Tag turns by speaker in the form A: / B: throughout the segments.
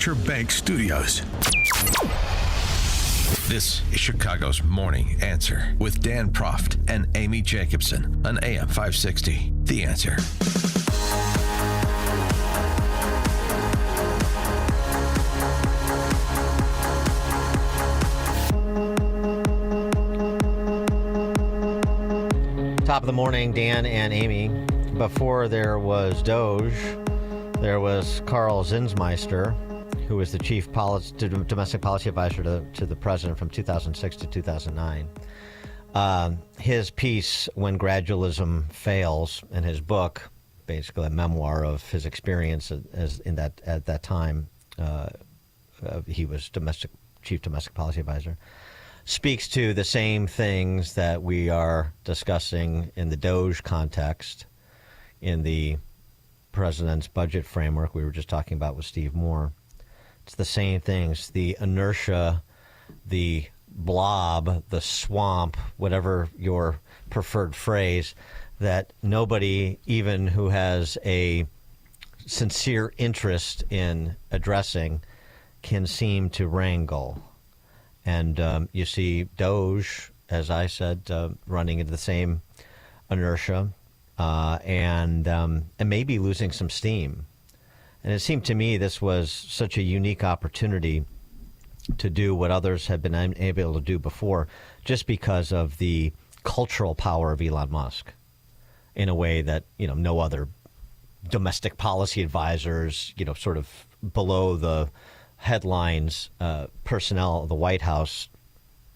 A: Bank Studios.
B: This is Chicago's Morning Answer with Dan Proft and Amy Jacobson on AM 560. The Answer.
C: Top of the morning, Dan and Amy. Before there was Doge, there was Karl Zinsmeister, who was the chief domestic policy advisor to the president from 2006 to 2009. His piece, When Gradualism Fails, in his book, basically a memoir of his experience at that time, he was chief domestic policy advisor, speaks to the same things that we are discussing in the Doge context, in the president's budget framework we were just talking about with Steve Moore. It's the same things, the inertia, the blob, the swamp, whatever your preferred phrase, that nobody, even who has a sincere interest in addressing, can seem to wrangle. And you see Doge, as I said, running into the same inertia and maybe losing some steam. And it seemed to me this was such a unique opportunity to do what others have been unable to do before, just because of the cultural power of Elon Musk, in a way that, no other domestic policy advisors, sort of below the headlines personnel of the White House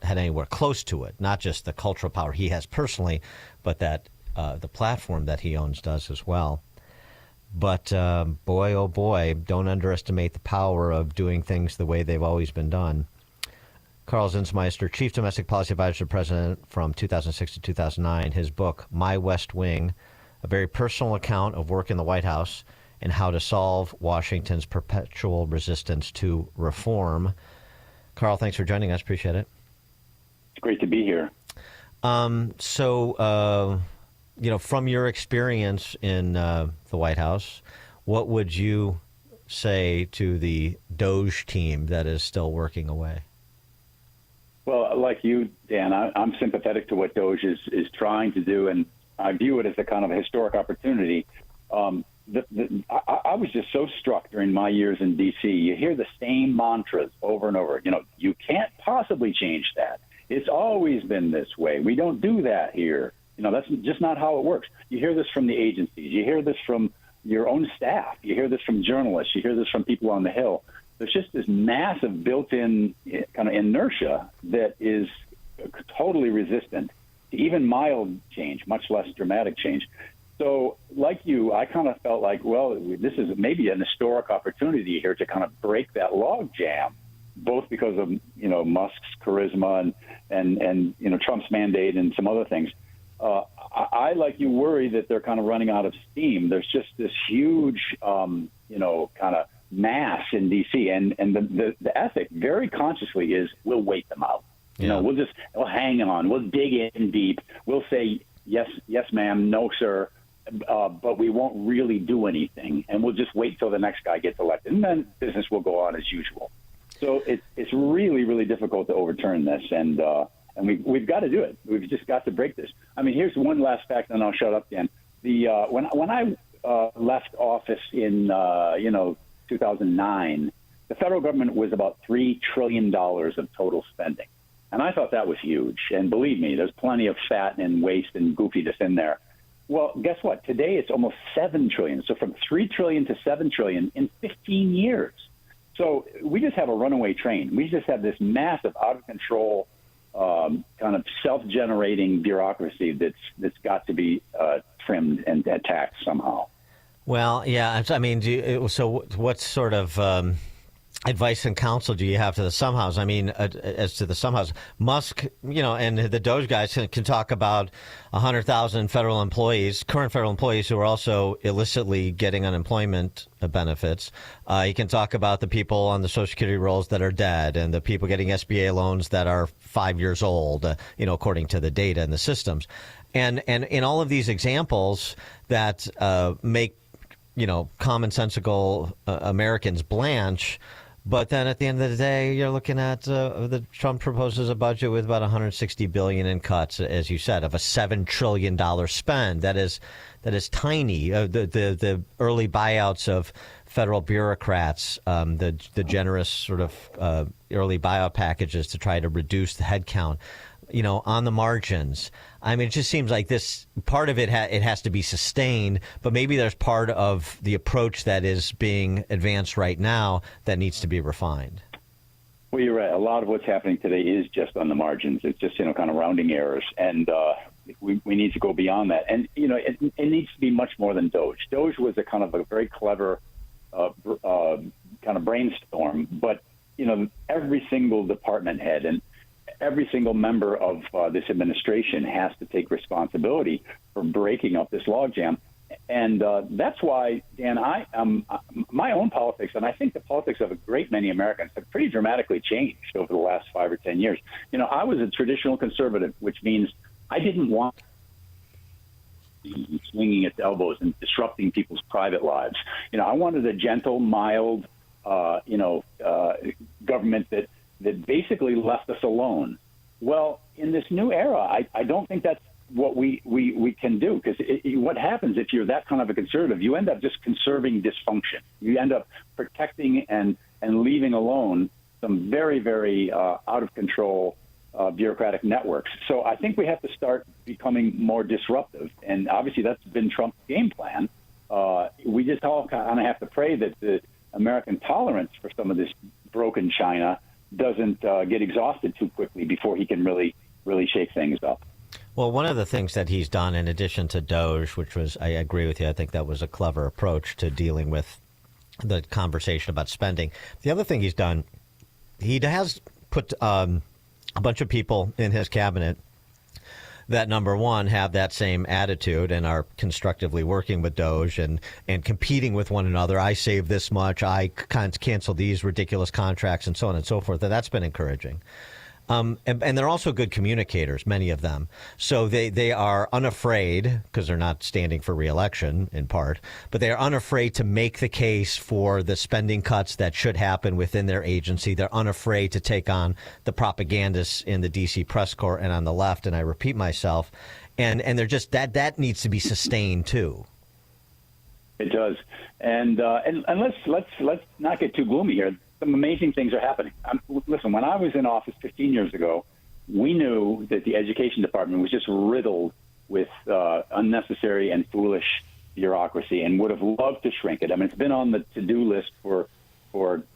C: had anywhere close to it. Not just the cultural power he has personally, but that the platform that he owns does as well. But boy, oh boy, don't underestimate the power of doing things the way they've always been done. Karl Zinsmeister, Chief Domestic Policy Advisor to the President from 2006 to 2009. His book, My West Wing, a very personal account of work in the White House and how to solve Washington's perpetual resistance to reform. Karl, thanks for joining us. Appreciate it.
D: It's great to be here.
C: From your experience in the White House, what would you say to the Doge team that is still working away?
D: Well, like you, Dan, I'm sympathetic to what Doge is trying to do, and I view it as a kind of a historic opportunity. I was just so struck during my years in D.C. You hear the same mantras over and over. You can't possibly change that. It's always been this way. We don't do that here. That's just not how it works. You hear this from the agencies. You hear this from your own staff. You hear this from journalists. You hear this from people on the Hill. There's just this massive built-in kind of inertia that is totally resistant to even mild change, much less dramatic change. So like you, I kind of felt like, well, this is maybe an historic opportunity here to kind of break that log jam, both because of, Musk's charisma and Trump's mandate and some other things. I, like you, worry that they're kind of running out of steam. There's just this huge, kind of mass in D.C. And the ethic very consciously is we'll wait them out. We'll hang on. We'll dig in deep. We'll say, yes, ma'am, no, sir. But we won't really do anything. And we'll just wait till the next guy gets elected. And then business will go on as usual. So it's really, really difficult to overturn this. And we've got to do it. We've just got to break this. I mean, here's one last fact, and I'll shut up, Dan. When I left office in 2009, the federal government was about $3 trillion of total spending, and I thought that was huge. And believe me, there's plenty of fat and waste and goofiness in there. Well, guess what? Today it's almost $7 trillion. So from $3 trillion to $7 trillion in 15 years. So we just have a runaway train. We just have this massive, out of control, kind of self-generating bureaucracy that's got to be trimmed and attacked somehow.
C: Well, yeah. I mean, so what sort of advice and counsel do you have to the Sumhouse? I mean, as to the Sumhouse, Musk, and the Doge guys can talk about 100,000 current federal employees who are also illicitly getting unemployment benefits. You can talk about the people on the Social Security rolls that are dead and the people getting SBA loans that are 5 years old, according to the data and the systems. And in all of these examples that make, commonsensical Americans blanch, But then at the end of the day, you're looking at the Trump proposes a budget with about $160 billion in cuts, as you said, of a $7 trillion spend. That is tiny. The early buyouts of federal bureaucrats, the generous sort of early buyout packages to try to reduce the headcount, on the margins. I mean, it just seems like this part of it it has to be sustained, but maybe there's part of the approach that is being advanced right now that needs to be refined.
D: Well, you're right. A lot of what's happening today is just on the margins. It's just, kind of rounding errors. And we need to go beyond that. And, it needs to be much more than Doge. Doge was a very clever kind of brainstorm. But, every single department head and every single member of this administration has to take responsibility for breaking up this logjam. And that's why, Dan, my own politics, and I think the politics of a great many Americans, have pretty dramatically changed over the last 5 or 10 years. I was a traditional conservative, which means I didn't want swinging its elbows and disrupting people's private lives. I wanted a gentle, mild, government that basically left us alone. Well, in this new era, I don't think that's what we can do, because what happens if you're that kind of a conservative, you end up just conserving dysfunction. You end up protecting and leaving alone some very, very out of control bureaucratic networks. So I think we have to start becoming more disruptive, and obviously that's been Trump's game plan. We just all kind of have to pray that the American tolerance for some of this broken China doesn't get exhausted too quickly before he can really shake things up.
C: Well, one of the things that he's done, in addition to Doge, which was, I agree with you, I think that was a clever approach to dealing with the conversation about spending. The other thing he's done, he has put a bunch of people in his cabinet that, number one, have that same attitude and are constructively working with Doge and competing with one another. I save this much, I can't cancel these ridiculous contracts, and so on and so forth. That's been encouraging. And they're also good communicators, many of them. So they are unafraid, because they're not standing for re-election in part, but they are unafraid to make the case for the spending cuts that should happen within their agency. They're unafraid to take on the propagandists in the D.C. press corps and on the left, and I repeat myself. And they're just that needs to be sustained too.
D: It does. And let's not get too gloomy here. Some amazing things are happening. Listen, when I was in office 15 years ago, we knew that the education department was just riddled with unnecessary and foolish bureaucracy, and would have loved to shrink it. I mean, it's been on the to-do list for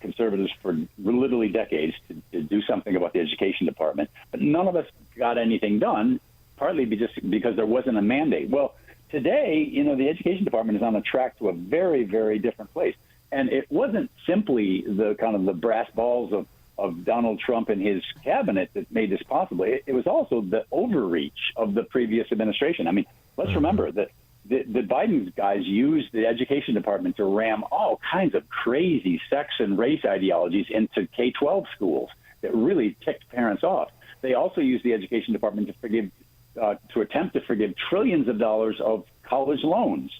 D: conservatives for literally decades to do something about the education department. But none of us got anything done, partly because there wasn't a mandate. Well, today, the education department is on a track to a very, very different place. And it wasn't simply the kind of the brass balls of Donald Trump and his cabinet that made this possible. It was also the overreach of the previous administration. I mean, let's remember that the Biden guys used the education department to ram all kinds of crazy sex and race ideologies into K-12 schools that really ticked parents off. They also used the education department to attempt to forgive trillions of dollars of college loans.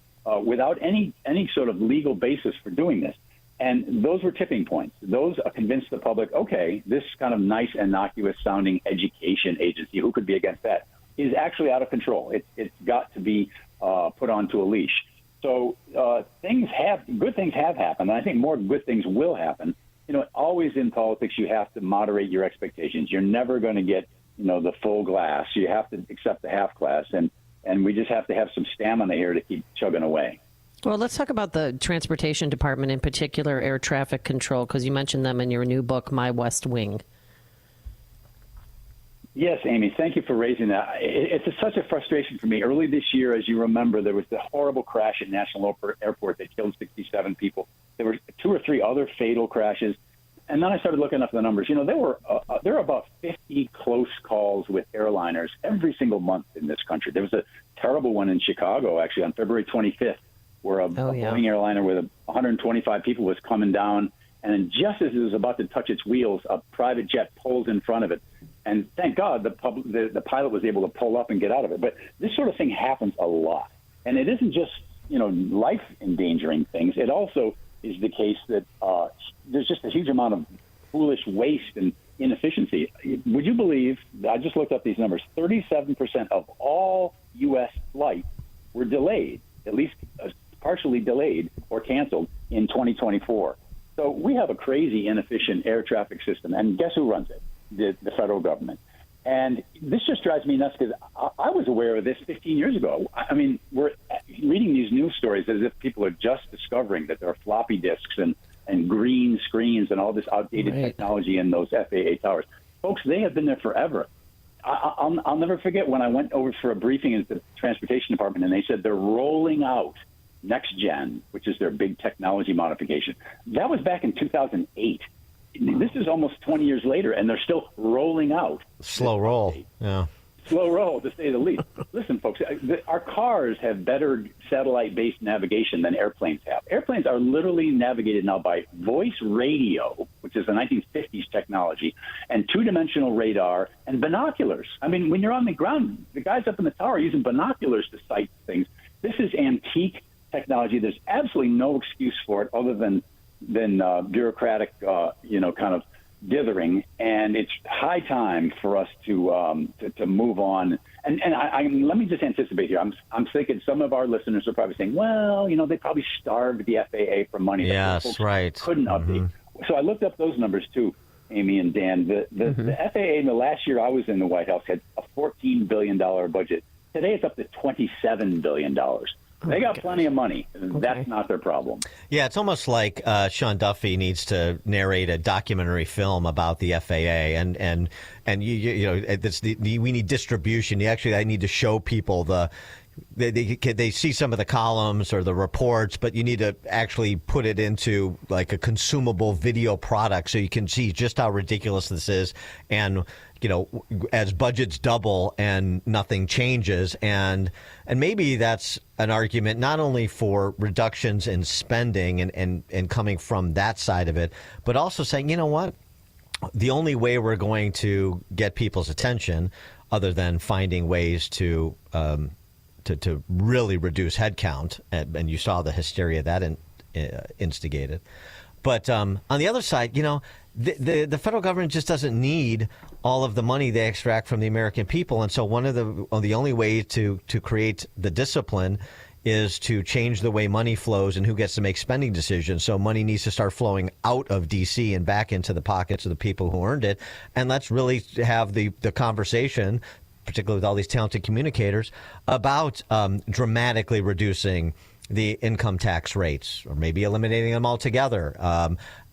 D: Without any sort of legal basis for doing this. And those were tipping points. Those convinced the public, okay, this kind of nice, innocuous-sounding education agency, who could be against that, is actually out of control. It's got to be put onto a leash. So good things have happened, and I think more good things will happen. Always in politics, you have to moderate your expectations. You're never going to get, the full glass. You have to accept the half glass, and we just have to have some stamina here to keep chugging away.
A: Well, let's talk about the transportation department, in particular air traffic control, because you mentioned them in your new book, My West Wing.
D: Yes, Amy, thank you for raising that. It's such a frustration for me. Early this year, as you remember, there was the horrible crash at National Airport that killed 67 people. There were 2 or 3 other fatal crashes. And then I started looking up the numbers. There were about 50 close calls with airliners every single month in this country. There was a terrible one in Chicago, actually, on February 25th, where a Boeing airliner with 125 people was coming down, and just as it was about to touch its wheels, a private jet pulled in front of it. And thank God the pilot was able to pull up and get out of it. But this sort of thing happens a lot. And it isn't just, life-endangering things. It also is the case that there's just a huge amount of foolish waste and inefficiency. Would you believe, I just looked up these numbers, 37% of all U.S. flights were delayed, at least partially delayed or canceled in 2024. So we have a crazy inefficient air traffic system, and guess who runs it? The federal government. And this just drives me nuts because I was aware of this 15 years ago. I mean, we're reading these news stories as if people are just discovering that there are floppy disks and green screens and all this outdated technology in those FAA towers. Folks, they have been there forever. I'll never forget when I went over for a briefing at the Transportation Department, and they said they're rolling out Next Gen, which is their big technology modification. That was back in 2008. This is almost 20 years later, and they're still rolling out.
C: Slow roll, yeah.
D: Slow roll, to say the least. Listen, folks, our cars have better satellite-based navigation than airplanes have. Airplanes are literally navigated now by voice radio, which is the 1950s technology, and two-dimensional radar and binoculars. I mean, when you're on the ground, the guys up in the tower are using binoculars to sight things. This is antique technology. There's absolutely no excuse for it other than bureaucratic, kind of dithering, and it's high time for us to move on. And let me just anticipate here. I'm thinking some of our listeners are probably saying, well, they probably starved the FAA for money.
C: Yes, right.
D: Couldn't update. So I looked up those numbers too, Amy and Dan. The FAA in the last year I was in the White House had a $14 billion budget. Today it's up to $27 billion. They got plenty of money. That's not their problem. Yeah,
C: it's almost like Sean Duffy needs to narrate a documentary film about the FAA, and we need distribution. I need to show people they see some of the columns or the reports, but you need to actually put it into like a consumable video product so you can see just how ridiculous this is. And as budgets double and nothing changes, and maybe that's an argument not only for reductions in spending and coming from that side of it, but also saying, you know what, the only way we're going to get people's attention, other than finding ways to really reduce headcount, and you saw the hysteria that instigated. But on the other side, the federal government just doesn't need all of the money they extract from the American people, and so one of the only ways to create the discipline is to change the way money flows and who gets to make spending decisions. So money needs to start flowing out of D.C. and back into the pockets of the people who earned it, and let's really have the conversation, particularly with all these talented communicators, about dramatically reducing the income tax rates, or maybe eliminating them altogether,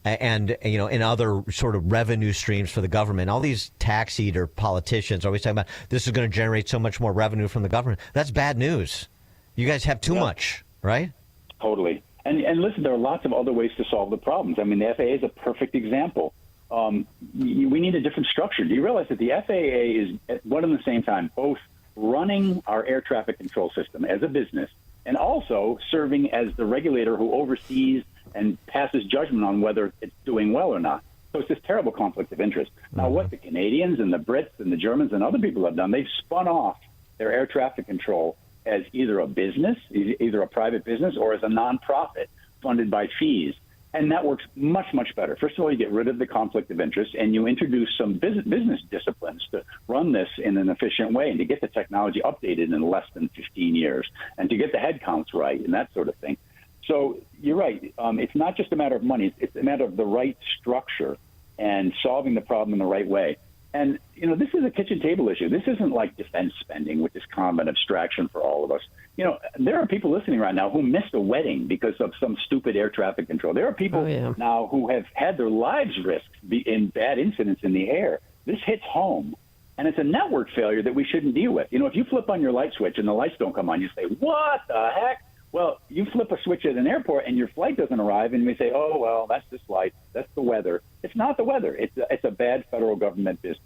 C: and in other sort of revenue streams for the government. All these tax eater politicians are always talking about this is going to generate so much more revenue from the government. That's bad news. You guys have too much, right? Totally. And listen, there are lots of other ways to solve the problems. I mean, the FAA is a perfect example. We need a different structure. Do you realize that the FAA is at one and the same time both running our air traffic control system as a business and also serving as the regulator who oversees and passes judgment on whether it's doing well or not? So it's this terrible conflict of interest. Now, what the Canadians and the Brits and the Germans and other people have done, they've spun off their air traffic control as either a business, either a private business, or as a nonprofit funded by fees. And that works much, much better. First of all, you get rid of the conflict of interest, and you introduce some business disciplines to run this in an efficient way and to get the technology updated in less than 15 years and to get the headcounts right and that sort of thing. So you're right. It's not just a matter of money. It's a matter of the right structure and solving the problem in the right way. And, this is a kitchen table issue. This isn't like defense spending, which is common abstraction for all of us. There are people listening right now who missed a wedding because of some stupid air traffic control. There are people now who have had their lives risked in bad incidents in the air. This hits home. And it's a network failure that we shouldn't deal with. If you flip on your light switch and the lights don't come on, you say, what the heck? Well, you flip a switch at an airport and your flight doesn't arrive, and we say, oh, well, that's this light. That's the weather. It's not the weather. It's a bad federal government business.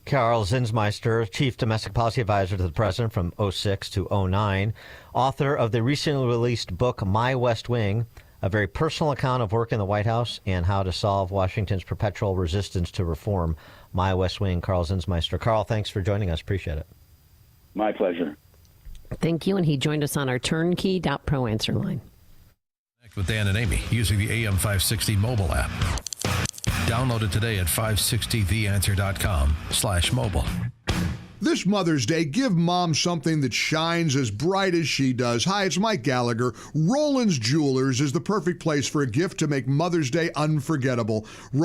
C: Karl Zinsmeister, Chief Domestic Policy Advisor to the President from 2006 to 2009, author of the recently released book, My West Wing, a very personal account of work in the White House and how to solve Washington's perpetual resistance to reform. My West Wing, Karl Zinsmeister. Karl, thanks for joining us. Appreciate it. My pleasure.
A: Thank you. And he joined us on our turnkey.pro answer line.
B: with Dan and Amy using the AM 560 mobile app. Download it today at 560theanswer.com/mobile.
E: This Mother's Day, give Mom something that shines as bright as she does. Hi, it's Mike Gallagher. Roland's Jewelers is the perfect place for a gift to make Mother's Day unforgettable.